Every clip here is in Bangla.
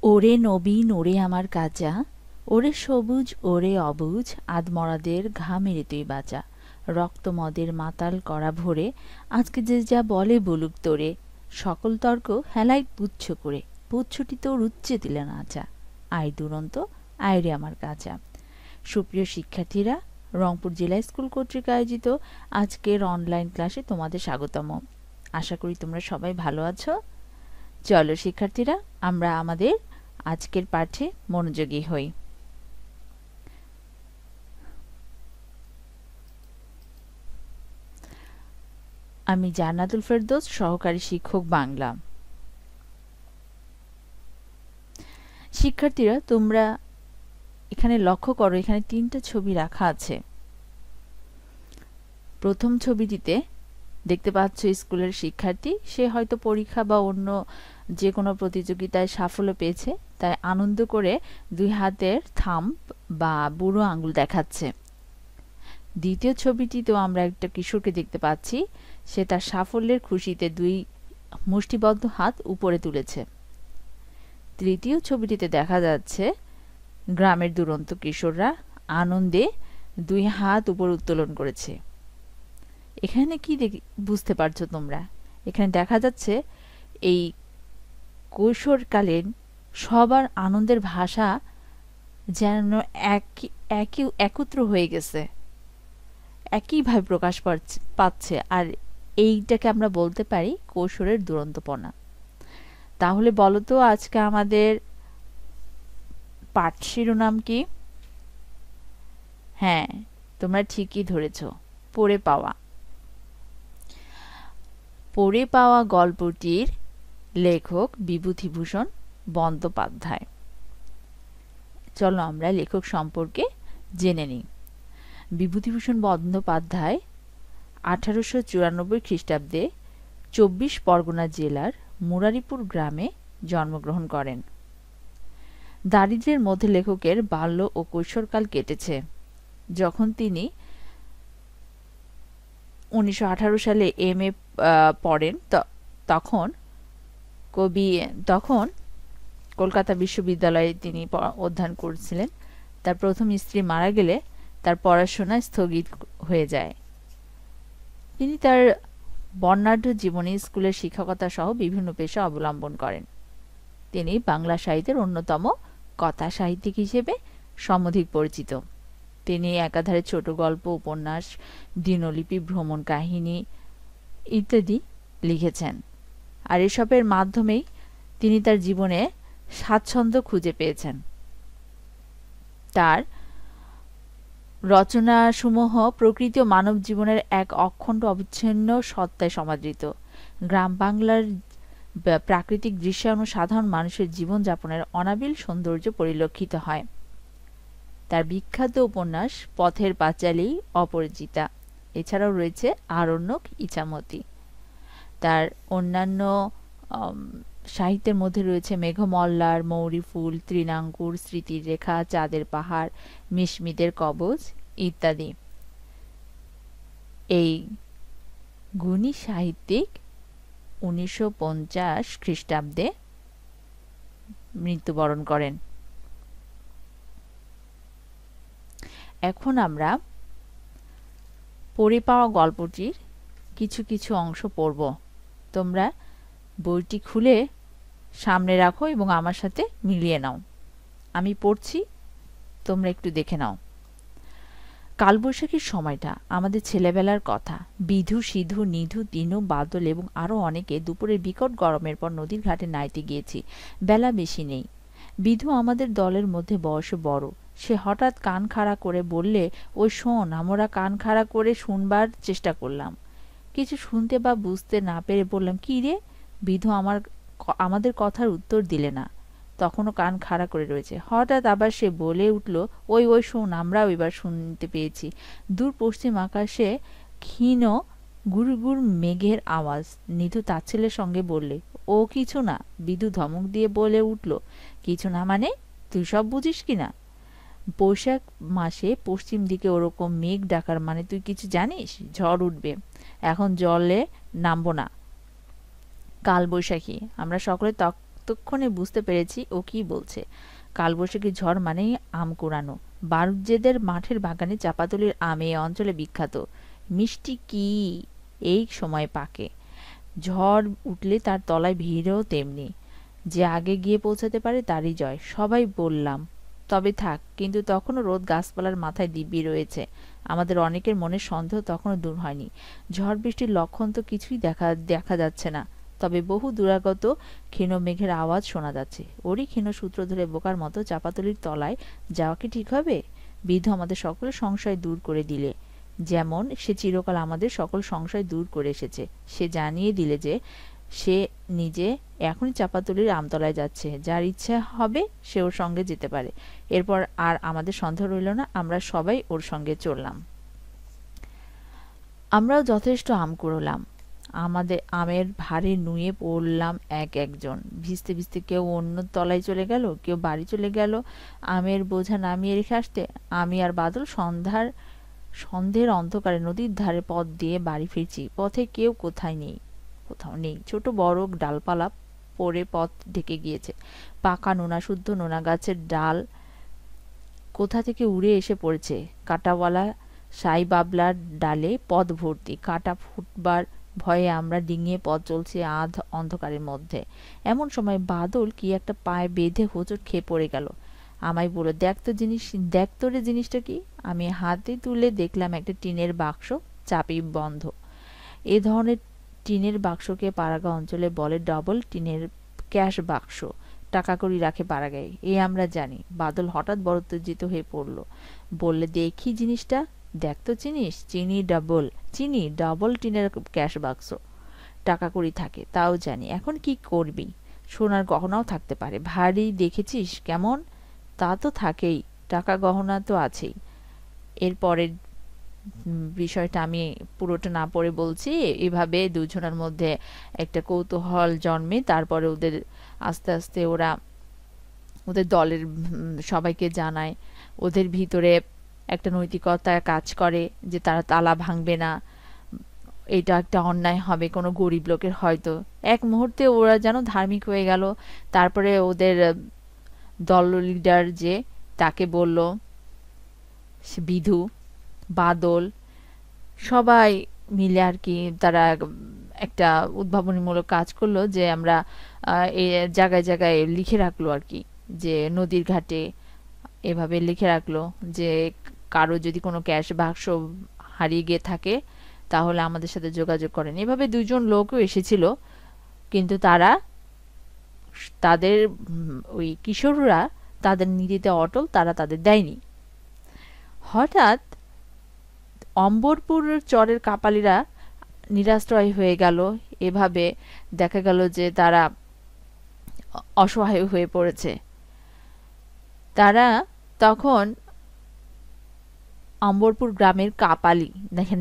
ওরে নবীন ওরে আমার কাঁচা, ওরে সবুজ ওরে অবুঝ, আধমরাদের ঘামেরে তুই বাঁচা, রক্তমদের মাতাল করা ভোরে, আজকে যে যা বলে বলুক তোরে, সকল তর্ক হেলায় পুচ্ছ করে, পুচ্ছটি তোর উচ্চে দিলে নাচা, আয় দুরন্ত আয় রে আমার কাঁচা। সুপ্রিয় শিক্ষার্থীরা, রংপুর জেলা স্কুল কর্তৃক আয়োজিত আজকের অনলাইন ক্লাসে তোমাদের স্বাগতম। আশা করি তোমরা সবাই ভালো আছো। চলো শিক্ষার্থীরা, আমরা আমাদের আজকের পাঠে মনোযোগী হই। আমি জান্নাতুল ফেরদৌস, সহকারী শিক্ষক বাংলা। শিক্ষার্থীরা, তোমরা এখানে লক্ষ্য করো, এখানে তিনটা ছবি রাখা আছে। প্রথম ছবিটিতে দেখতে পাচ্ছ স্কুলের শিক্ষার্থী, সে হয়তো পরীক্ষা বা অন্য যে কোনো প্রতিযোগিতায় সাফল্য পেয়েছে, তাই আনন্দ করে দুই হাতের থাম্ব বা বুড়ো আঙ্গুল দেখাচ্ছে। দ্বিতীয় ছবিটিতেও আমরা একটা কিশোরকে দেখতে পাচ্ছি, সে তার সাফল্যের খুশিতে দুই মুষ্টিবদ্ধ হাত উপরে তুলেছে। তৃতীয় ছবিটিতে দেখা যাচ্ছে গ্রামের দুরন্ত কিশোররা আনন্দে দুই হাত উপর উত্তোলন করেছে। এখানে কি বুঝতে পারছো তোমরা? এখানে দেখা যাচ্ছে এই কৈশোরকালীন সবার আনন্দের ভাষা যেন একত্র হয়ে গেছে, একইভাবে প্রকাশ পাচ্ছে, আর এইটাকে আমরা বলতে পারি কৈশোরের দুরন্তপনা। তাহলে বলো তো, আজকে আমাদের পাঠ শিরোনাম কি? হ্যাঁ, তোমরা ঠিকই ধরেছ, পড়ে পাওয়া। পড়ে পাওয়া গল্পটির লেখক বিভূতিভূষণ বন্দ্যোপাধ্যায়। চলো আমরা লেখক সম্পর্কে জেনে নিই। বিভূতিভূষণ বন্দ্যোপাধ্যায় 1894 খ্রিস্টাব্দে 24 পরগনা জেলার মুরারিপুর গ্রামে জন্মগ্রহণ করেন। দারিদ্র্যের মধ্যে লেখকের বাল্য ও কৈশোরকাল কেটেছে। যখন তিনি 1918 সালে এম.এ. পড়েন, তখন কলকাতা বিশ্ববিদ্যালয়ে তিনি অধ্যয়ন করছিলেন। তার প্রথম স্ত্রী মারা গেলে তার পড়াশোনা স্থগিত হয়ে যায়। তিনি তার বর্ণাঢ্য জীবনে স্কুলের শিক্ষকতা সহ বিভিন্ন পেশা অবলম্বন করেন। তিনি বাংলা সাহিত্যের অন্যতম কথা সাহিত্যিক হিসেবে সমধিক পরিচিত। তিনি একাধারে ছোট গল্প, উপন্যাস, দিনলিপি, ভ্রমণ কাহিনী ইত্যাদি লিখেছেন। আর এসবের মাধ্যমেই তিনি তার জীবনে স্বাচ্ছন্দ্য খুঁজে পেয়েছেন। তার রচনাসমূহ প্রকৃতি ও মানব জীবনের এক অখণ্ড অবিচ্ছিন্ন সত্তায় সমাদৃত। গ্রাম বাংলার প্রাকৃতিক দৃশ্যায়ন ও সাধারণ মানুষের জীবনযাপনের অনাবিল সৌন্দর্য পরিলক্ষিত হয়। তার বিখ্যাত উপন্যাস পথের পাঁচালী, অপরাজিতা, এছাড়াও রয়েছে আরণ্যক, ইছামতি। তার অন্যান্য সাহিত্যের মধ্যে রয়েছে মেঘমল্লার, মৌরি ফুল, তৃণাঙ্কুর, স্মৃতির রেখা, চাঁদের পাহাড়, মিশমিদের কবচ ইত্যাদি। এই গুণী সাহিত্যিক 1950 খ্রিস্টাব্দে মৃত্যুবরণ করেন। এখন আমরা পড়ে পাওয়া গল্পটির কিছু কিছু অংশ পড়ব। তোমরা বইটি খুলে সামনে রাখো এবং আমার সাথে মিলিয়ে নাও। আমি পড়ছি, তোমরা একটু দেখে নাও। কালবৈশাখীর সময়টা আমাদের ছেলেবেলার কথা। বিধু, সিধু, নিধু, তিনু, বাদল এবং আরও অনেকে দুপুরের বিকট গরমের পর নদীর ঘাটে নাইতে গিয়েছি। বেলা বেশি নেই। বিধু আমাদের দলের মধ্যে বয়সে বড়। সে হঠাৎ কান খাড়া করে বললে, ওই শোন। আমরা কান খাড়া করে শুনবার চেষ্টা করলাম। কিছু শুনতে বা বুঝতে না পেরে বললাম, কি রে? বিধু আমাদের কথার উত্তর দিলে না, তখনও কান খাড়া করে রয়েছে। হঠাৎ আবার সে বলে উঠল, ওই ওই শোন, আমরাও এবার শুনতে পেয়েছি। দূর পশ্চিম আকাশে ক্ষীণ গুড়গুড় মেঘের আওয়াজ। নিধু তাচ্ছিল্যের সঙ্গে বললে, ও কিছু না। বিধু ধমক দিয়ে বলে উঠল, কিছু না মানে? তুই সব বুঝিস কিনা? বৈশাখ মাসে পশ্চিম দিকে ওরকম মেঘ ডাকার মানে তুই কিছু জানিস? ঝড় উঠবে, এখন জলে নামবো না। কাল বৈশাখী, আমরা সকলে ততক্ষণে বুঝতে পেরেছি ও কি বলছে। কালবৈশাখী ঝড় মানেই আম কুড়ানো। বারুজ্জেদের মাঠের বাগানে চাঁপাতলির আম এই অঞ্চলে বিখ্যাত। মিষ্টি কি এই সময় পাকে। ঝড় উঠলে তার তলায় ভিড়ও তেমনি। যে আগে গিয়ে পৌঁছাতে পারে তারই জয়, সবাই বললাম। তবে থাক, কিন্তু তখনও রোদ গাছপালার মাথায় দিব্যি রয়েছে। আমাদের অনেকের মনে সন্দেহ তখনও দূর হয়নি। ঝড় বৃষ্টির লক্ষণ তো কিছুই দেখা যাচ্ছে না, তবে বহু দূরাগত ক্ষীণ মেঘের আওয়াজ শোনা যাচ্ছে। ওরই ক্ষীণ সূত্র ধরে বোকার মতো চাঁপাতলির তলায় যাওয়া কি ঠিক হবে? বিধু আমাদের সকলের সংশয় দূর করে দিলে, যেমন সে চিরকাল আমাদের সকল সংশয় দূর করে এসেছে। সে জানিয়ে দিলে যে সে নিজে এখনই চাঁপাতলির আমতলায় যাচ্ছে, যার ইচ্ছা হবে সে ওর সঙ্গে যেতে পারে। এরপর আর আমাদের সন্দেহ রইল না, আমরা সবাই ওর সঙ্গে চললাম। আমরাও যথেষ্ট আম কুড়োলাম। আমাদের আমের ভারে নুয়ে পড়লাম একজন। ভিজতে ভিজতে কেউ অন্য তলায় চলে গেল, কেউ বাড়ি চলে গেল আমের বোঝা নামিয়ে রেখে আসতে। আমি আর বাদল সন্ধ্যের অন্ধকারে নদীর ধারে পথ দিয়ে বাড়ি ফিরছি। পথে কেউ কোথাও নেই। ছোট বড় ডালপালা পড়ে পথ ঢেকে গিয়েছে। পাকা শুদ্ধ নোনা গাছের ডাল কোথা থেকে উড়ে এসে পড়েছে। কাঁটাওয়ালা সাই বাবলার ডালে পথ ভর্তি। কাঁটা ফুটবার ভয়ে আমরা ডিঙিয়ে পথ চলছি আধ অন্ধকারের মধ্যে। এমন সময় বাদল কি একটা পায়ে বেঁধে হোঁচট খেয়ে পড়ে গেল। আমায় বলল, দেখ তো রে জিনিসটা কি। আমি হাতে তুলে দেখলাম একটা টিনের বাক্স, চাবি বন্ধ। এ ধরনের টিনের বাক্সকে পাড়াগাঁ অঞ্চলে বলে ডবল টিনের ক্যাশ বাক্স। টাকা কড়ি রাখে পাড়াগাঁয়ে, এ আমরা জানি। বাদল হঠাৎ বড় উত্তেজিত হয়ে পড়ল। বললে, দেখি জিনিসটা। দেখ তো চিনিস? চিনি, ডবল টিনের ক্যাশ বাক্স। টাকা কড়ি থাকে, তাও জানি। এখন কি করবি? সোনার গহনাও থাকতে পারে। ভারী দেখেছিস কেমন? তা তো থাকেই, টাকা গহনা তো আছেই। এরপরের বিষয়টা আমি পুরোটা না পড়ে বলছি। এভাবে দুজনের মধ্যে একটা কৌতূহল জন্মে। তারপরে ওদের আস্তে আস্তে ওরা ওদের দলের সবাইকে জানায়। ওদের ভিতরে একটা নৈতিকতা কাজ করে যে তারা তালা ভাঙবে না, এটা একটা অন্যায় হবে কোনো গরিব লোকের। হয়তো এক মুহূর্তে ওরা যেন ধার্মিক হয়ে গেল। তারপরে ওদের দল লিডার যে, তাকে বলল, বিধু, বাদল, সবাই মিলে আর কি তারা একটা উদ্ভাবনীমূলক কাজ করলো যে আমরা এই জায়গায় জায়গায় লিখে রাখলো আর কি, যে নদীর ঘাটে এভাবে লিখে রাখলো যে কারো যদি কোনো ক্যাশ বাক্স হারিয়ে গিয়ে থাকে তাহলে আমাদের সাথে যোগাযোগ করেন। এভাবে দুজন লোকও এসেছিল, কিন্তু তাদের ওই কিশোররা তাদের নীতিতে অটল, তারা তাদের দেয়নি। হঠাৎ অম্বরপুর চরের কাপালিরা নিরাশ্রয় হয়ে গেল। এভাবে দেখা গেল যে তারা অসহায় হয়ে পড়েছে। তারা তখন অম্বরপুর গ্রামের কাপালি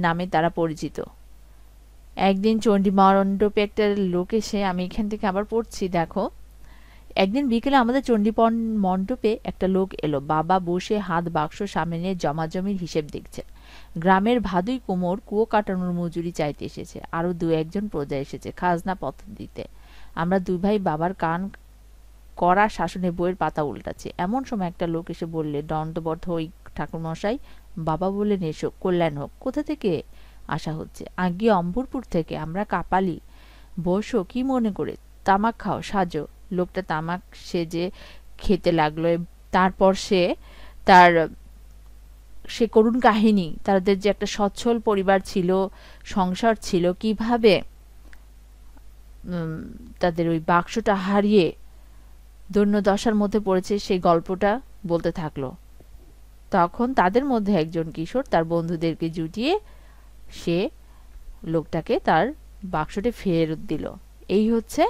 নামে তারা পরিচিত। একদিন চণ্ডী মণ্ডপে একটা লোক এসে, আমি এখান থেকে আবার পড়ছি, দেখো। একদিন বিকেলে আমাদের চণ্ডী মণ্ডপে একটা লোক এলো। বাবা বসে হাত বাক্স সামনে নিয়ে জমাজমির হিসেব দেখছে। গ্রামের ভাদুই কুমোর কুয়ো কাটানোর মজুরি চাইতে এসেছে। আরো দু একজন প্রজা এসেছে খাজনা পত্র দিতে। আমরা দুই ভাই বাবার কান কড়া শাসনে বইয়ের পাতা উল্টাচ্ছে। এমন সময় একটা লোক এসে বললে, দণ্ডবদ্ধ হই ঠাকুরমশাই। বাবা বললেন, এসো, কল্যাণ হোক। কোথা থেকে আসা হচ্ছে? আগে অম্বরপুর থেকে। আমরা কাপালি। বসো, কি মনে করে? তামাক খাও, সাজো। লোকটা তামাক সেজে খেতে লাগলো। তারপর সে করুণ কাহিনী, তাদের যে একটা সচ্ছল পরিবার ছিল, সংসার ছিল, কিভাবে তাদের ওই বাক্সটা হারিয়ে দৈন্য দশার মধ্যে পড়েছে, সেই গল্পটা বলতে থাকলো। তখন তাদের মধ্যে একজন কিশোর তার বন্ধুদেরকে জুটিয়ে সে লোকটাকে তার বাক্সটি ফেরত দিল। এই হচ্ছে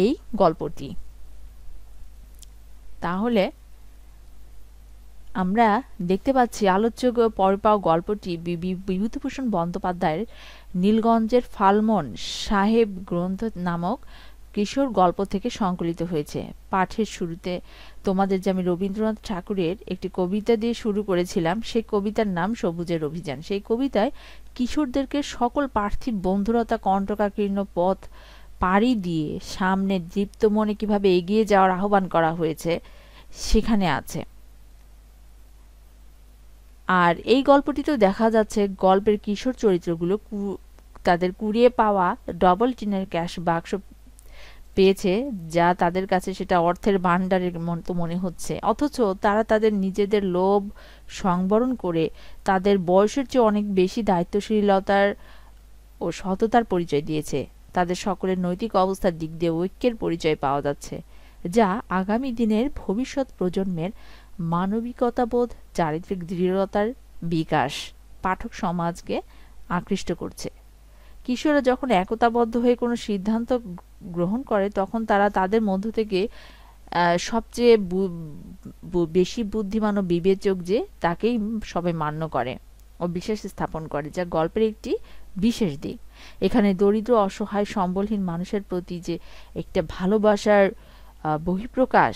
এই গল্পটি। তাহলে আমরা দেখতে পাচ্ছি আলোচ্য পরে পাওয়া গল্পটি বিভূতিভূষণ বন্দ্যোপাধ্যায়ের নীলগঞ্জের ফালমন সাহেব গ্রন্থ নামক কিশোর গল্প থেকে সংকলিত হয়েছে। পাঠের শুরুতে তোমাদের যে আমি রবীন্দ্রনাথ ঠাকুরের একটি কবিতা দিয়ে শুরু করেছিলাম, সেই কবিতার নাম সবুজের অভিযান। সেই কবিতায় কিশোরদেরকে সকল পার্থিব বন্ধুরতা কণ্টকাকীর্ণ পথ পাড়ি দিয়ে সামনে দীপ্ত মনে কিভাবে এগিয়ে যাওয়ার আহ্বান করা হয়েছে সেখানে আছে। আর এই গল্পটিতেও দেখা যাচ্ছে গল্পের কিশোর চরিত্রগুলো তাদের কুড়িয়ে পাওয়া ডবল টিনের ক্যাশ বাক্স পেয়েছে, যা তাদের কাছে সেটা অর্থের ভাণ্ডারের মতো মনে হচ্ছে, অথচ তারা তাদের নিজেদের লোভ সংবরণ করে তাদের বয়সের চেয়ে অনেক বেশি দায়িত্বশীলতার ও সততার পরিচয় দিয়েছে। তাদের সকলের নৈতিক অবস্থার দিক দিয়ে ঐক্যের পরিচয় পাওয়া যাচ্ছে, যা আগামী দিনের ভবিষ্যৎ প্রজন্মের মানবিকতাবোধ, চারিত্রিক দৃঢ়তার বিকাশ পাঠক সমাজকে আকৃষ্ট করছে। কিশোররা যখন একতাবদ্ধ হয়ে কোনো সিদ্ধান্ত গ্রহণ করে, তখন তারা তাদের মধ্য থেকে সবচেয়ে বেশি বুদ্ধিমান ও বিবেচক যে তাকেই সবাই মান্য করে ও বিশ্বাস স্থাপন করে, যা গল্পের একটি বিশেষ দিক। এখানে দরিদ্র, অসহায়, সম্বলহীন মানুষের প্রতি যে একটা ভালোবাসার বহিঃপ্রকাশ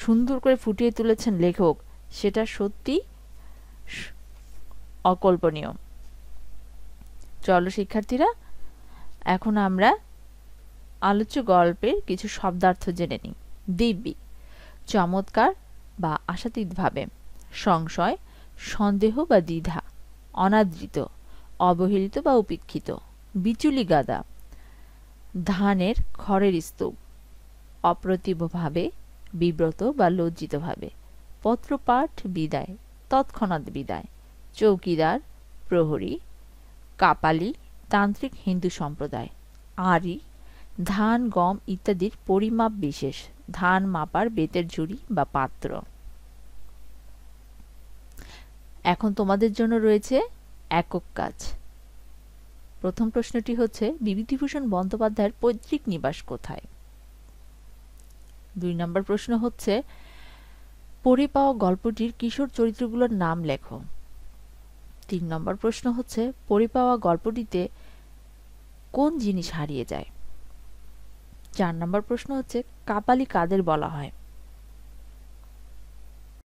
সুন্দর করে ফুটিয়ে তুলেছেন লেখক, সেটা সত্যি অকল্পনীয়। চলো শিক্ষার্থীরা, এখন আমরা আলোচ্য গল্পের কিছু শব্দার্থ জেনে নিই। দিব্যি, চমৎকার বা আশাতীতভাবে, সংশয়, সন্দেহ বা দ্বিধা, অনাদৃত, অবহেলিত বা উপেক্ষিত, বিচুলি গাদা, ধানের খড়ের স্তূপ, অপ্রতিভভাবে, বিব্রত বা লজ্জিতভাবে, পত্রপাঠ, বিদায়, তৎক্ষণাৎ বিদায়, চৌকিদার, প্রহরী, কাপালি, তান্ত্রিক হিন্দু সম্প্রদায়, আড়ি, ধান, গম ইত্যাদির পরিমাপ বিশেষ, ধান মাপার বেতের ঝুড়ি বা পাত্র। এখন তোমাদের জন্য রয়েছে একক কাজ। প্রথম প্রশ্নটি হচ্ছে, বিভূতিভূষণ বন্দ্যোপাধ্যায়ের পৈতৃক নিবাস কোথায়? 2 নম্বর প্রশ্ন হচ্ছে, পড়ে পাওয়া গল্পটির কিশোর চরিত্রগুলোর নাম লেখো। 3 নম্বর প্রশ্ন হচ্ছে, পড়ে পাওয়া গল্পটিতে কোন জিনিস হারিয়ে যায়? 4 নম্বর প্রশ্ন হচ্ছে, কাপালি কাদের বলা হয়?